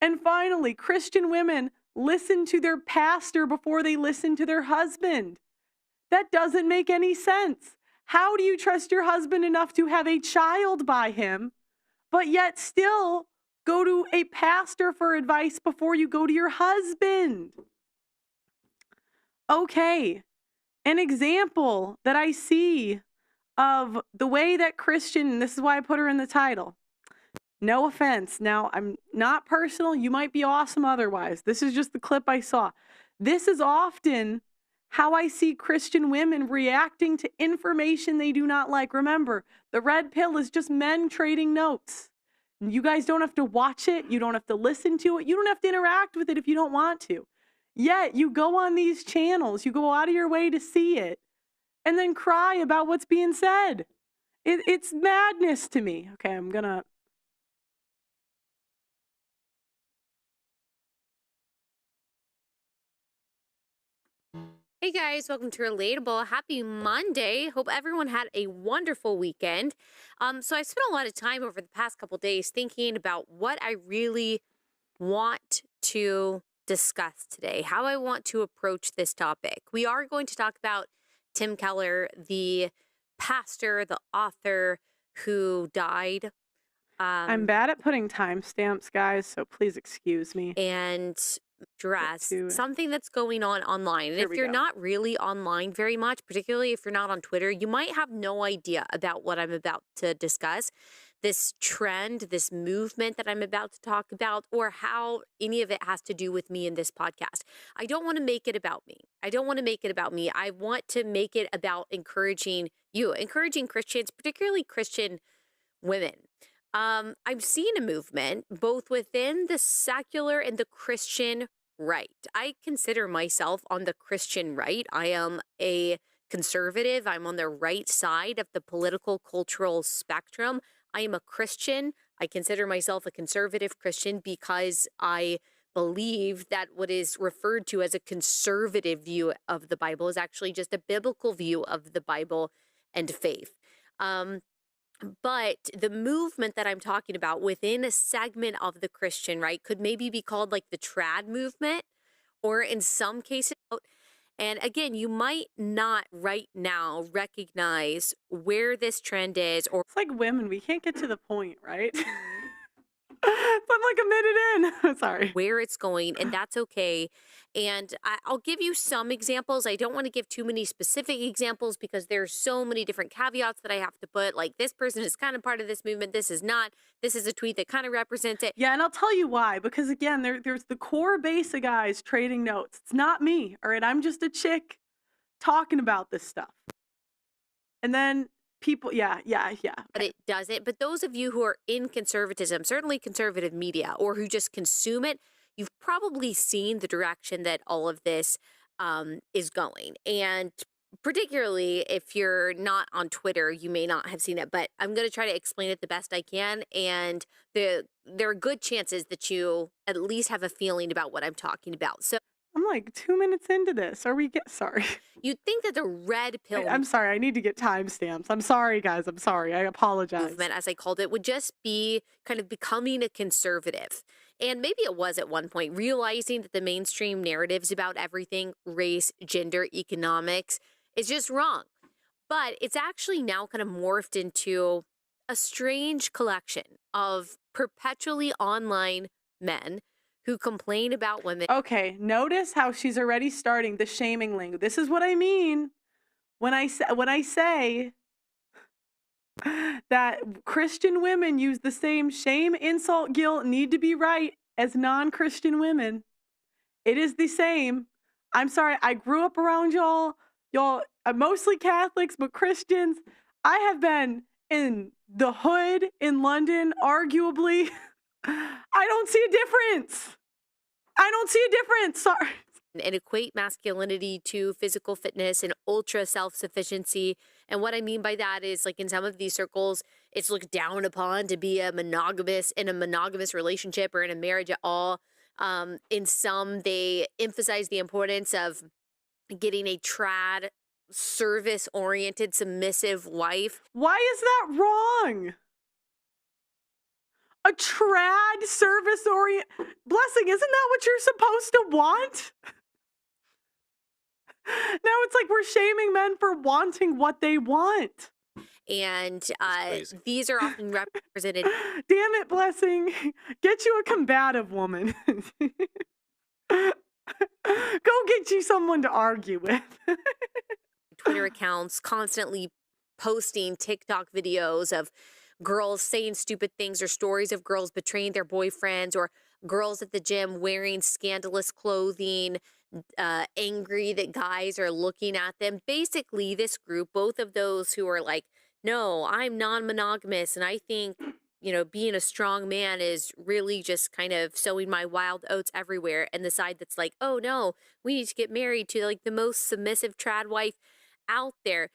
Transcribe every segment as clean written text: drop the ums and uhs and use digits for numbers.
And finally, Christian women listen to their pastor before they listen to their husband. That doesn't make any sense. How do you trust your husband enough to have a child by him, but yet still go to a pastor for advice before you go to your husband? Okay, an example that I see of the way that Christian, this is why I put her in the title. No offense. Now, I'm not personal. You might be awesome otherwise. This is just the clip I saw. This is often how I see Christian women reacting to information they do not like. Remember, the red pill is just men trading notes. You guys don't have to watch it. You don't have to listen to it. You don't have to interact with it if you don't want to. Yet, you go on these channels, you go out of your way to see it, and then cry about what's being said. It's madness to me. Okay, I'm gonna. Hey guys, welcome to Relatable. Happy Monday. Hope everyone had a wonderful weekend. So I spent a lot of time over the past couple days thinking about what I really want to discuss today, how I want to approach this topic. We are going to talk about Tim Keller, the pastor, the author who died. I'm bad at putting timestamps, guys, so please excuse me. And address something that's going on online. And Here if we you're go. not really online very much, particularly if you're not on Twitter, you might have no idea about what I'm about to discuss. This trend, this movement that I'm about to talk about, or how any of it has to do with me in this podcast. I don't want to make it about me. I don't want to make it about me. I want to make it about encouraging you, encouraging Christians, particularly Christian women. I'm seeing a movement both within the secular and the Christian right. I consider myself on the Christian right. I am a conservative. I'm on the right side of the political cultural spectrum. I am a Christian. I consider myself a conservative Christian because I believe that what is referred to as a conservative view of the Bible is actually just a biblical view of the Bible and faith. But the movement that I'm talking about within a segment of the Christian right could maybe be called like the trad movement, or in some cases. And again, you might not right now recognize where this trend is, or It's like women, we can't get to the point, right? I'm like a minute in. Sorry. where it's going, and that's okay. And I'll give you some examples. I don't want to give too many specific examples because there's so many different caveats that I have to put. Like, this person is kind of part of this movement. This is not. This is a tweet that kind of represents it. Yeah, and I'll tell you why. Because again, there's the core base of guys trading notes. It's not me, all right? I'm just a chick talking about this stuff. And then people, yeah. But it doesn't. But those of you who are in conservatism, certainly conservative media, or who just consume it, you've probably seen the direction that all of this is going. And particularly if you're not on Twitter, you may not have seen it, but I'm going to try to explain it the best I can. And there are good chances that you at least have a feeling about what I'm talking about. So I'm like 2 minutes into this. Sorry. you'd think that the red pill I'm sorry. I need to get timestamps. I'm sorry, guys. I'm sorry. I apologize. movement, as I called it, would just be kind of becoming a conservative. And maybe it was at one point, realizing that the mainstream narratives about everything, race, gender, economics, is just wrong. But it's actually now kind of morphed into a strange collection of perpetually online men who complain about women. Okay, notice how she's already starting the shaming lingo. This is what I mean when I say that Christian women use the same shame, insult, guilt, need to be right as non-Christian women. It is the same. I'm sorry, I grew up around y'all. Y'all are mostly Catholics, but Christians. I have been in the hood in London, arguably. I don't see a difference. Sorry. And equate masculinity to physical fitness and ultra self-sufficiency. And what I mean by that is, like, in some of these circles, it's looked down upon to be in a monogamous relationship or in a marriage at all. In some, they emphasize the importance of getting a trad, service-oriented, submissive wife. Why is that wrong? A trad service orient Blessing, isn't that what you're supposed to want? Now it's like we're shaming men for wanting what they want. And Crazy. these are often represented. Damn it, Blessing. Get you a combative woman. Go get you someone to argue with. Twitter accounts constantly posting TikTok videos of girls saying stupid things or stories of girls betraying their boyfriends or girls at the gym wearing scandalous clothing, angry that guys are looking at them. Basically, this group, both of those who are like, no, I'm non monogamous and I think, being a strong man is really just kind of sowing my wild oats everywhere. And the side that's like, oh no, we need to get married to like the most submissive trad wife out there.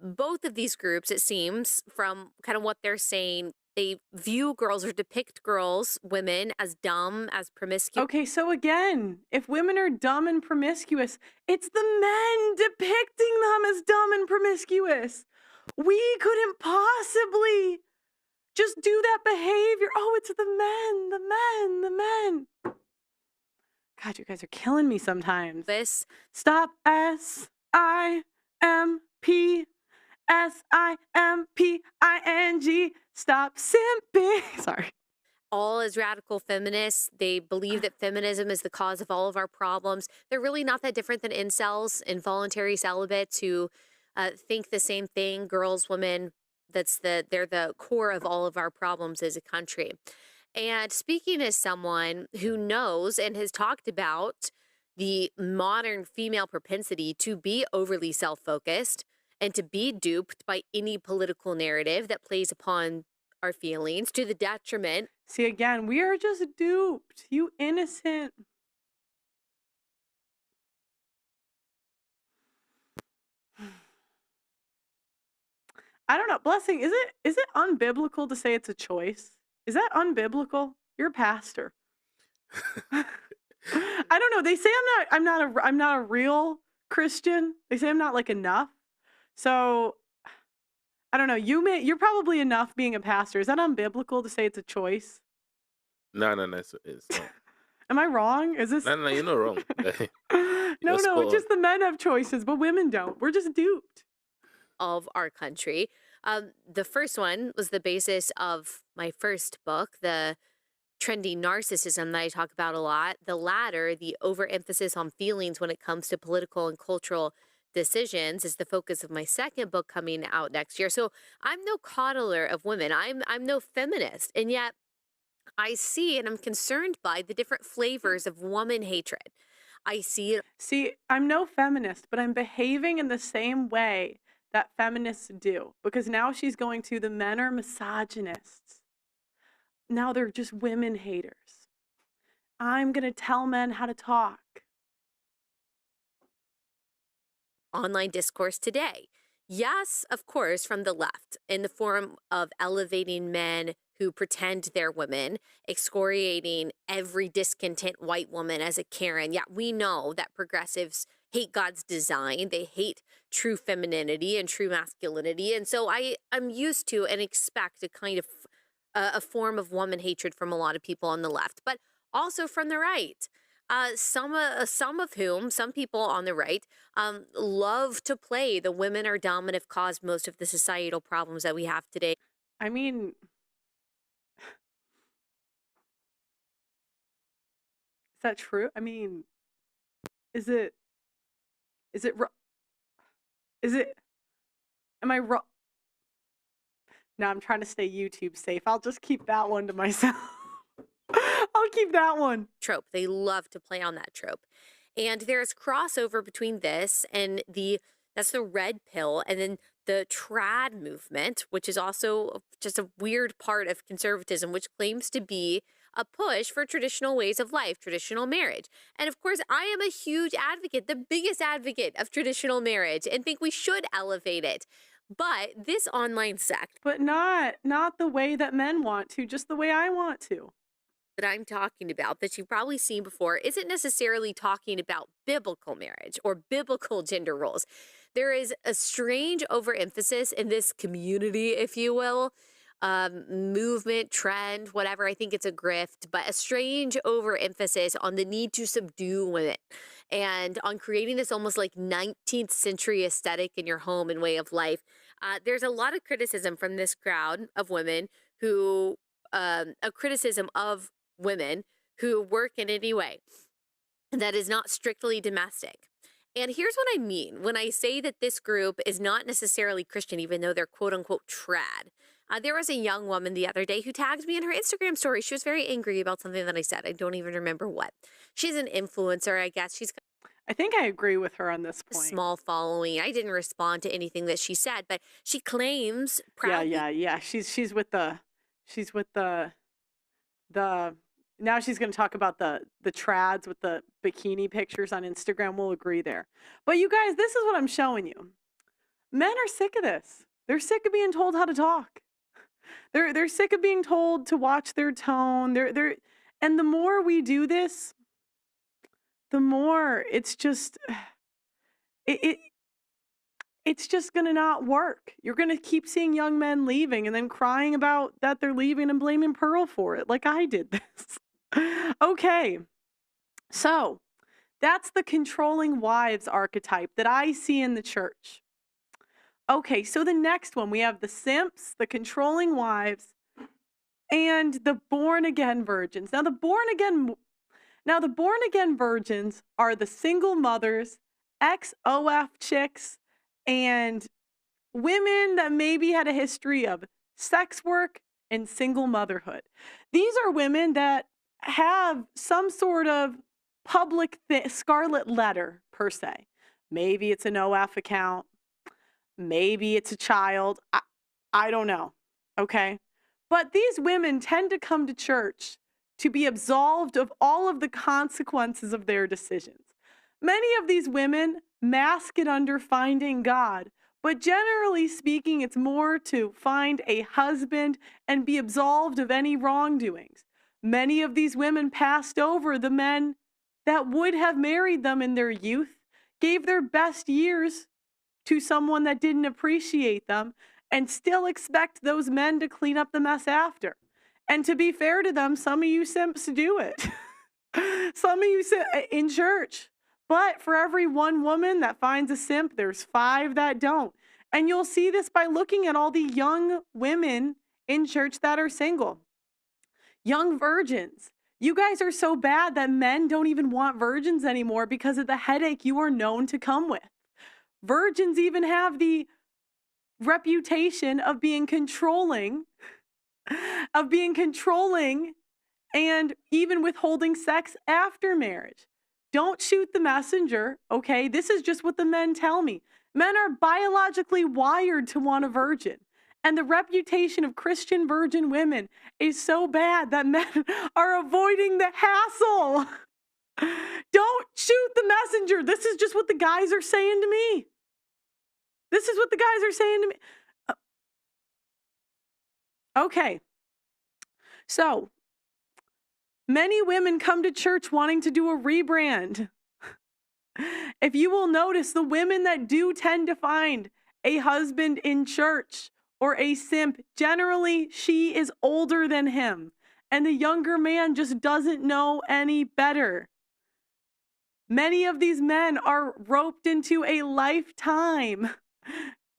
Both of these groups, it seems, from kind of what they're saying, they view girls or depict girls, women, as dumb, as promiscuous. Okay, so again, if women are dumb and promiscuous, it's the men depicting them as dumb and promiscuous. We couldn't possibly just do that behavior. Oh, it's the men, the men, the men. God, you guys are killing me sometimes. Stop SIMP. SIMPING. Stop simping. Sorry. All as radical feminists, they believe that feminism is the cause of all of our problems. They're really not that different than incels, involuntary celibates who think the same thing. Girls, women, they're the core of all of our problems as a country. And speaking as someone who knows and has talked about the modern female propensity to be overly self-focused and to be duped by any political narrative that plays upon our feelings to the detriment. See, again, we are just duped. You innocent. I don't know. Blessing, is it unbiblical to say it's a choice? Is that unbiblical? You're a pastor. I don't know. They say I'm not a real Christian. They say I'm not like enough. So I don't know. You're probably enough being a pastor. Is that unbiblical to say it's a choice? No, it's not. Am I wrong? Is this? No, you're not wrong. No, it's just the men have choices, but women don't. We're just duped. Of our country. The first one was the basis of my first book, the trendy narcissism that I talk about a lot. The latter, the overemphasis on feelings when it comes to political and cultural decisions, is the focus of my second book coming out next year. So I'm no coddler of women. I'm no feminist. And yet I see and I'm concerned by the different flavors of woman hatred. I see it. See, I'm no feminist, but I'm behaving in the same way that feminists do, because now she's going to the men are misogynists. Now they're just women haters. I'm going to tell men how to talk. Online discourse today. Yes, of course, from the left, in the form of elevating men who pretend they're women, excoriating every discontent white woman as a Karen. Yeah, we know that progressives hate God's design. They hate true femininity and true masculinity. And so I'm used to and expect a kind of a form of woman hatred from a lot of people on the left, but also from the right. Some people on the right love to play the women are dumb and have caused most of the societal problems that we have today. I mean, is that true? I mean, is it, am I wrong? No, I'm trying to stay YouTube safe. I'll just keep that one to myself. I'll keep that one. Trope. They love to play on that trope. And there's crossover between this and that's the red pill, and then the trad movement, which is also just a weird part of conservatism, which claims to be a push for traditional ways of life, traditional marriage. And of course, I am a huge advocate, the biggest advocate of traditional marriage, and think we should elevate it. But this online sect, but not the way that men want to, just the way I want to, that I'm talking about, that you've probably seen before, isn't necessarily talking about biblical marriage or biblical gender roles. There is a strange overemphasis in this community, if you will, movement, trend, whatever. I think it's a grift, but a strange overemphasis on the need to subdue women and on creating this almost like 19th century aesthetic in your home and way of life. There's a lot of criticism from this crowd of women who, a criticism of women who work in any way that is not strictly domestic. And here's what I mean when I say that this group is not necessarily Christian, even though they're quote unquote trad. There was a young woman the other day who tagged me in her Instagram story. She was very angry about something that I said. I don't even remember what. She's an influencer, I guess. She's got I think I agree with her on this a point. small following. I didn't respond to anything that she said, but she claims proudly. Yeah. She's with the now she's going to talk about the trads with the bikini pictures on Instagram. We'll agree there. But you guys, this is what I'm showing you. Men are sick of this. They're sick of being told how to talk. They're sick of being told to watch their tone. And the more we do this, the more it's just it's just going to not work. You're going to keep seeing young men leaving and then crying about that they're leaving and blaming Pearl for it, like I did this. Okay. So, that's the controlling wives archetype that I see in the church. Okay, so the next one, we have the simps, the controlling wives, and the born again virgins. Now the born again virgins are the single mothers, ex-OF chicks, and women that maybe had a history of sex work and single motherhood. These are women that have some sort of public scarlet letter, per se. Maybe it's an OF account. Maybe it's a child. I don't know. Okay? But these women tend to come to church to be absolved of all of the consequences of their decisions. Many of these women mask it under finding God, but generally speaking, it's more to find a husband and be absolved of any wrongdoings. Many of these women passed over the men that would have married them in their youth, gave their best years to someone that didn't appreciate them, and still expect those men to clean up the mess after. And to be fair to them, some of you simps do it. Some of you in church. But for every one woman that finds a simp, there's 5 that don't. And you'll see this by looking at all the young women in church that are single. Young virgins. You guys are so bad that men don't even want virgins anymore because of the headache you are known to come with. Virgins even have the reputation of being controlling, and even withholding sex after marriage. Don't shoot the messenger, okay? This is just what the men tell me. Men are biologically wired to want a virgin. And the reputation of Christian virgin women is so bad that men are avoiding the hassle. Don't shoot the messenger. This is just what the guys are saying to me. This is what the guys are saying to me. Okay. So, many women come to church wanting to do a rebrand. If you will notice, the women that do tend to find a husband in church or a simp, generally she is older than him, and the younger man just doesn't know any better. Many of these men are roped into a lifetime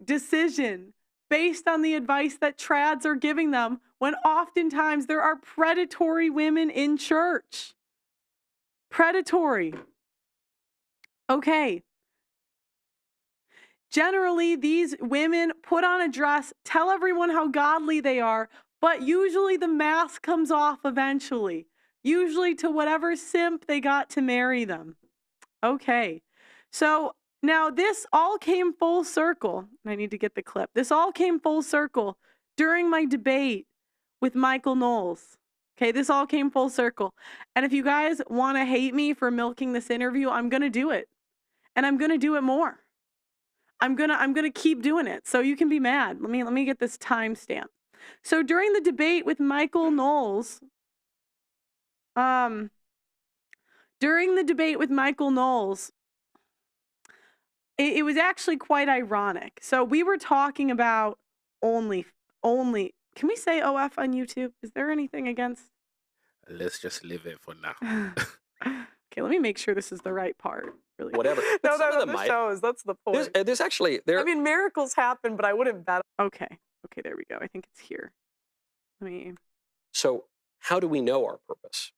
decision based on the advice that trads are giving them, when oftentimes there are predatory women in church. Predatory. Okay. Generally, these women put on a dress, tell everyone how godly they are, but usually the mask comes off eventually. Usually to whatever simp they got to marry them. Okay. So now this all came full circle. I need to get the clip. This all came full circle during my debate with Michael Knowles. Okay, this all came full circle. And if you guys want to hate me for milking this interview, I'm going to do it. And I'm going to do it more. I'm going to keep doing it. So you can be mad. Let me get this timestamp. So during the debate with Michael Knowles, it was actually quite ironic. So we were talking about Can we say OF on YouTube? Is there anything against? Let's just leave it for now. Okay, let me make sure this is the right part. Really. Whatever. But No, some no, of them the might. shows. That's the point. There's actually there. I mean, miracles happen, but I wouldn't bet. Okay. Okay, there we go. I think it's here. Let me. So how do we know our purpose?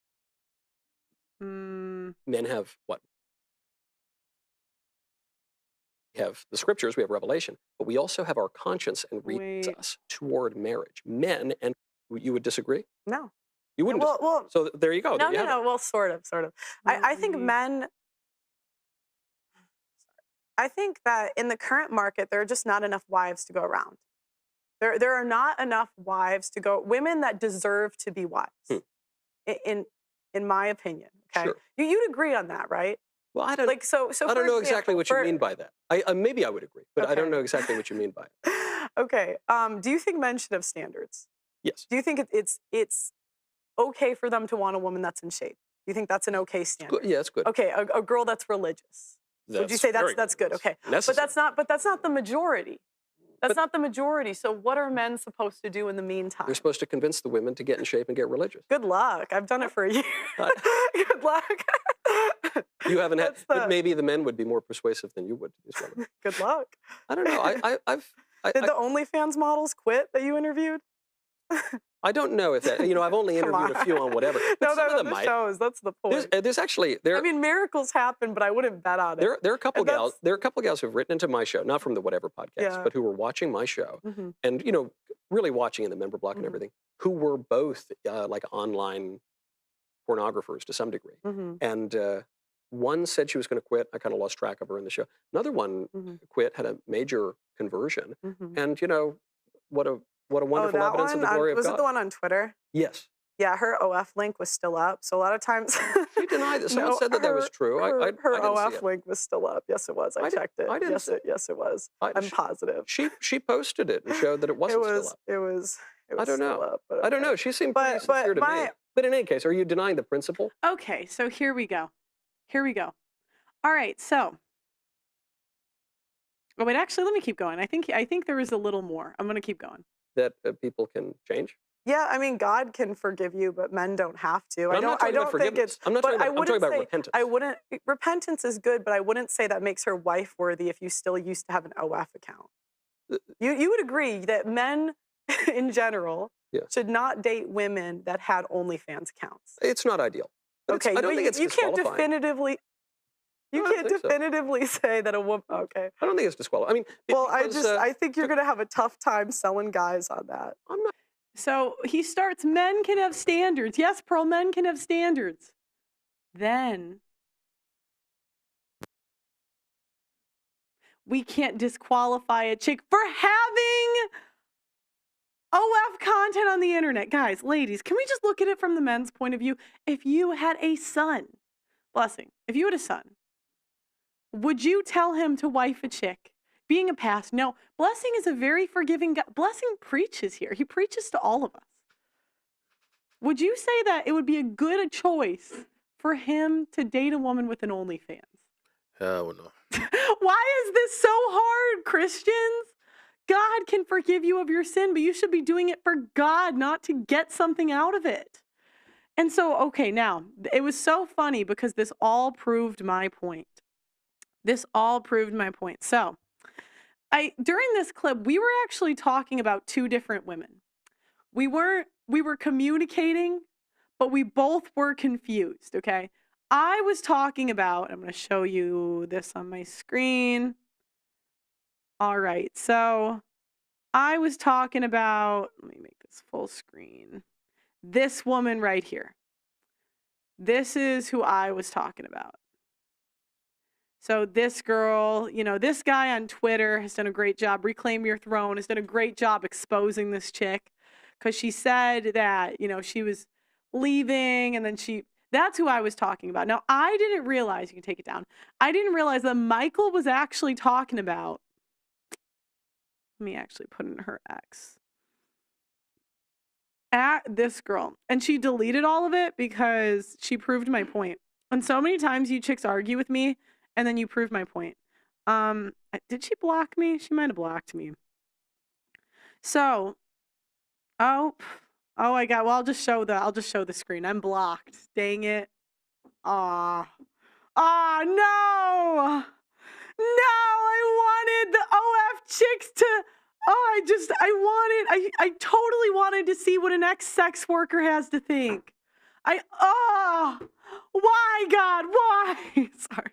Mm, Men have what? We have the scriptures, we have Revelation, but we also have our conscience and leads Wait. us toward marriage. Men, and you would disagree? no. You wouldn't. Well, So there you go. no, There you no, have no. Well, sort of. I think Mm-hmm. men. I think that in the current market, there are just not enough wives to go around. There are not enough wives to go. Women that deserve to be wives. In my opinion. Okay. Sure. You'd agree on that, right? Well, I don't. Like so. I don't know exactly what you mean by that. Maybe I would agree, but I don't Okay. know exactly what you mean by it. Okay. Do you think men should have standards? Yes. Do you think it's okay for them to want a woman that's in shape? Do you think that's an okay standard? Yeah, it's good. Okay, a girl that's religious. Would you say that's good? Okay, necessary. but that's not the majority. That's not the majority. So what are men supposed to do in the meantime? They're supposed to convince the women to get in shape and get religious. Good luck. I've done it for a year. Good luck. You haven't had. That's But maybe the men would be more persuasive than you would to these women. Good luck. I don't know. Did the OnlyFans models quit that you interviewed? I don't know if that. I've only Come interviewed a few on whatever. But some of them the might. shows. That's the point. There's actually I mean, miracles happen, but I wouldn't bet on it. there are a couple And gals. There are a couple gals who've written into my show, not from the Whatever podcast, Yeah. but who were watching my show Mhm. and really watching in the member block and Mhm. everything. Who were both like online pornographers to some degree. Mhm. And one said she was going to quit. I kind of lost track of her in the show. Another one Mhm. quit, had a major conversion, Mhm. and what a wonderful that evidence of the one? glory of Was God. it the one on Twitter? Yes. Yeah, her OF link was still up. So a lot of times She denied that. Someone No, said that was true. Her, I her didn't see OF it. link was still up. Yes, it was. I checked it. I didn't see- Yes, it was. I- I'm she- positive. She posted it and showed that it It wasn't still was. up. It was. It was I don't still know. up. But I don't okay. know. She seemed pretty But sincere to me. my- But in any case, are you denying the principle? Okay, so here we go. All right, so. Oh wait, actually, let me keep going. I think there is a little more. I'm gonna keep going. That people can change? Yeah, I mean, God can forgive you, but men don't have to. I'm not talking about think forgiveness. it's. I'm not but talking about, I I'm talking wouldn't about say- repentance. I wouldn't. Repentance is good, but I wouldn't say that makes her wife worthy if you still used to have an OF account. You would agree that men, in general, Yeah. should not date women that had OnlyFans accounts. It's not ideal. But Okay, I don't but think it's you can't disqualifying. definitively. You No, I can't think so. definitively say that a woman. Okay. I don't think it's disqualifying. I mean, Well, because, I think you're gonna have a tough time selling guys on that. I'm not. So he starts, men can have standards. Yes, Pearl, men can have standards. Then we can't disqualify a chick for having OF content on the internet. Guys, ladies, can we just look at it from the men's point of view? If you had a son, Blessing, if you had a son, would you tell him to wife a chick? Being a past? No. Blessing is a very forgiving guy. Blessing preaches here. He preaches to all of us. Would you say that it would be a good choice for him to date a woman with an OnlyFans? Hell no. Why is this so hard, Christians? God can forgive you of your sin, but you should be doing it for God, not to get something out of it. And so, okay, now, it was so funny because this all proved my point. So, during this clip, we were actually talking about two different women. We were communicating, but we both were confused, okay? I was talking about, I'm going to show you this on my screen. All right, so I was talking about, let me make this full screen. This woman right here. This is who I was talking about. So this girl, this guy on Twitter has done a great job. Reclaim Your Throne has done a great job exposing this chick because she said that, she was leaving and then that's who I was talking about. Now, I didn't realize, you can take it down. I didn't realize that Michael was actually talking about, let me actually put in her ex, at this girl. And she deleted all of it because she proved my point. And so many times you chicks argue with me and then you prove my point. Did she block me? She might have blocked me. So Oh, I got. Well, I'll just show the screen. I'm blocked. Dang it. Ah. No. No, I wanted the OF chicks to. Oh, I totally wanted to see what an ex-sex worker has to think. Why, God, why? Sorry.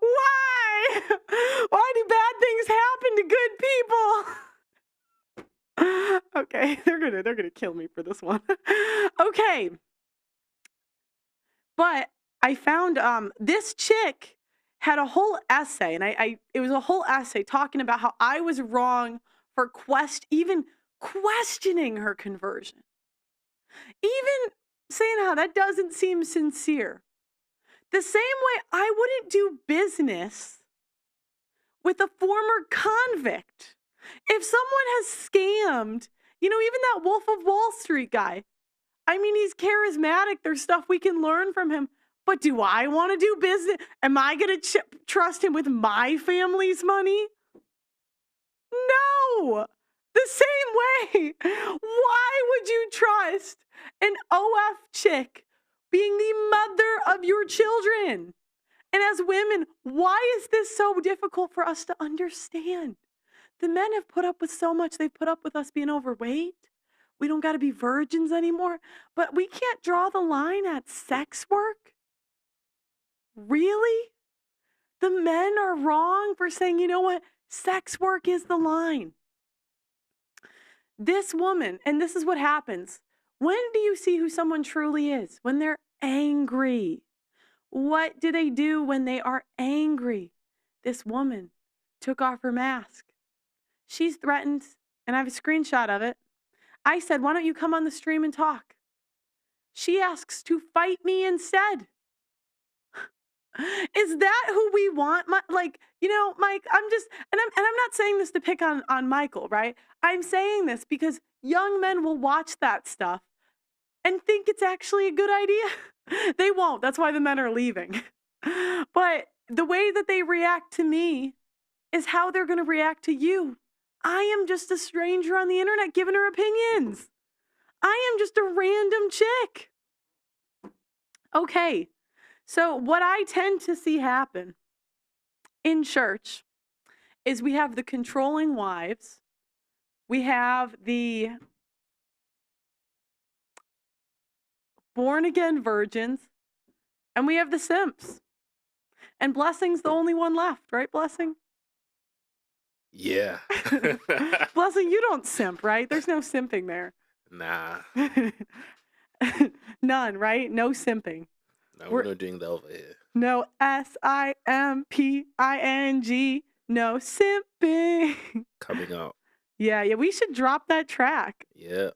Why? Why do bad things happen to good people? Okay, they're gonna kill me for this one. Okay. But I found this chick had a whole essay, and it was a whole essay talking about how I was wrong for even questioning her conversion. Even saying how that doesn't seem sincere. The same way I wouldn't do business with a former convict. If someone has scammed, even that Wolf of Wall Street guy, I mean, he's charismatic. There's stuff we can learn from him. But do I want to do business? Am I going to trust him with my family's money? No. The same way. Why would you trust an OF chick being the mother of your children? And as women, why is this so difficult for us to understand? The men have put up with so much. They've put up with us being overweight. We don't got to be virgins anymore. But we can't draw the line at sex work? Really? The men are wrong for saying, you know what? Sex work is the line. This woman, and this is what happens. When do you see who someone truly is? When they're angry. What do they do when they are angry? This woman took off her mask. She's threatened, and I have a screenshot of it. I said, why don't you come on the stream and talk? She asks to fight me instead. Is that who we want? Mike, I'm not saying this to pick on Michael, right? I'm saying this because young men will watch that stuff and think it's actually a good idea. They won't. That's why the men are leaving. But the way that they react to me is how they're going to react to you. I am just a stranger on the internet giving her opinions. I am just a random chick. Okay, so what I tend to see happen in church is we have the controlling wives, we have the born-again virgins, and we have the simps. And Blessing's the only one left, right, Blessing? Yeah. Blessing, you don't simp, right? There's no simping there. Nah. None, right? No simping. No, we're not doing that over here. No simping. No simping. Coming out. Yeah, we should drop that track. Yeah.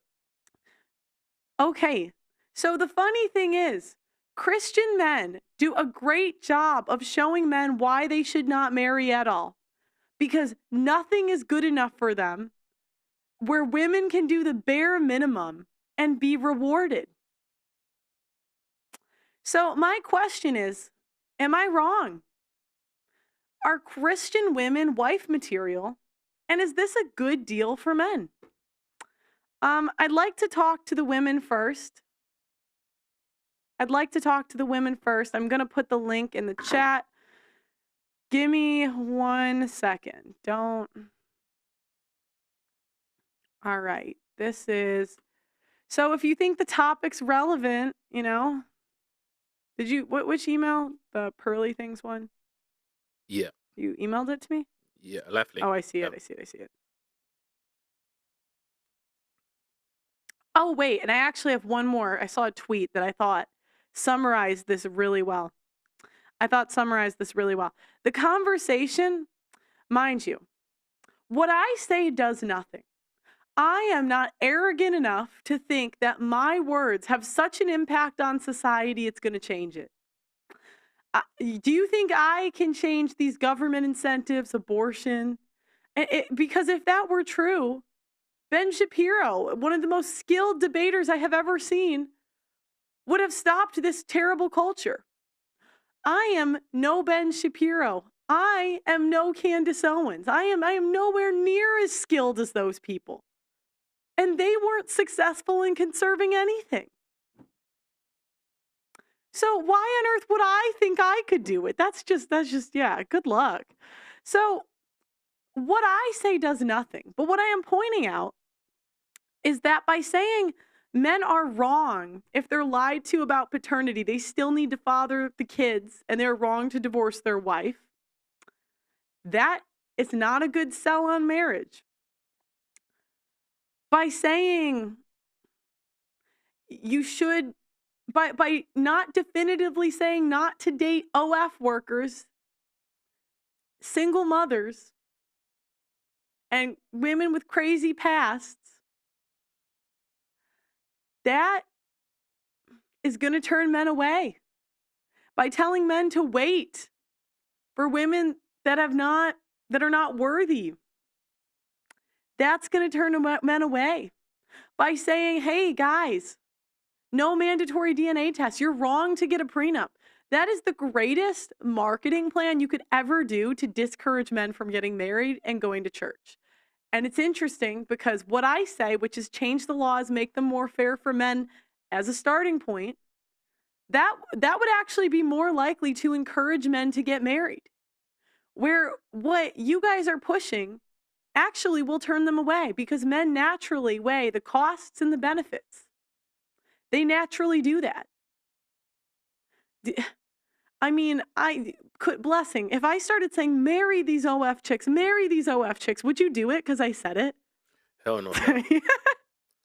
Okay, so the funny thing is, Christian men do a great job of showing men why they should not marry at all. Because nothing is good enough for them, where women can do the bare minimum and be rewarded. So my question is, am I wrong? Are Christian women wife material? And is this a good deal for men? I'd like to talk to the women first. I'm going to put the link in the chat. Give me 1 second. All right. This is, so if you think the topic's relevant, which email? The PearlyThings one? Yeah. You emailed it to me? Yeah. Left link. Oh, I see it. Yep. I see it. Oh, wait. And I actually have one more. I saw a tweet that I thought summarized this really well. The conversation, mind you, what I say does nothing. I am not arrogant enough to think that my words have such an impact on society it's going to change it. Do you think I can change these government incentives, abortion? Because if that were true, Ben Shapiro, one of the most skilled debaters I have ever seen, would have stopped this terrible culture. I am no Ben Shapiro. I am no Candace Owens. I am nowhere near as skilled as those people. And they weren't successful in conserving anything. So why on earth would I think I could do it? That's just, yeah, good luck. So what I say does nothing. But what I am pointing out is that by saying men are wrong if they're lied to about paternity, they still need to father the kids, and they're wrong to divorce their wife, that is not a good sell on marriage. By saying you should, by not definitively saying not to date OF workers, single mothers, and women with crazy pasts, that is going to turn men away. By telling men to wait for women that are not worthy, that's going to turn men away. By saying, hey guys, no mandatory DNA tests, you're wrong to get a prenup. That is the greatest marketing plan you could ever do to discourage men from getting married and going to church. And it's interesting because what I say, which is change the laws, make them more fair for men as a starting point, that would actually be more likely to encourage men to get married. Where what you guys are pushing actually will turn them away, because men naturally weigh the costs and the benefits. They naturally do that. I mean, I could, blessing, if I started saying, marry these OF chicks, would you do it because I said it? Hell no. I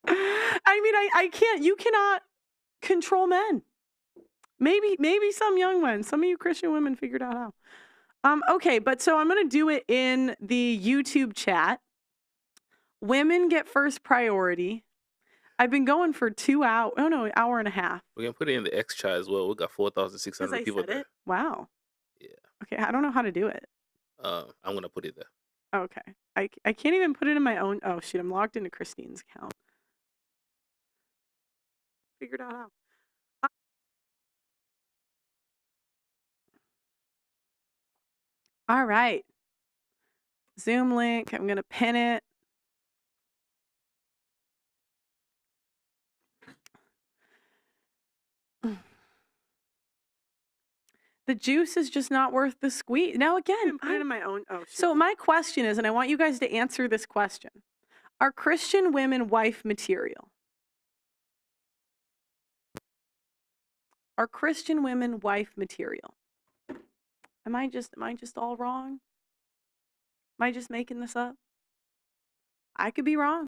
mean, I can't, you cannot control men. Maybe some young ones, some of you Christian women figured out how. Okay, but so I'm going to do it in the YouTube chat. Women get first priority. I've been going for 2 hours. Oh no, hour and a half. We can put it in the X chat as well. We got 4,600 people there. Wow. Yeah. Okay, I don't know how to do it. I'm gonna put it there. Okay. I can't even put it in my own. Oh shit, I'm logged into Christine's account. Figured out how. All right. Zoom link. I'm gonna pin it. The juice is just not worth the squeeze. Now again, put it in my own. Oh, shit. So my question is, and I want you guys to answer this question: are Christian women wife material? Are Christian women wife material? Am I just all wrong? Am I just making this up? I could be wrong.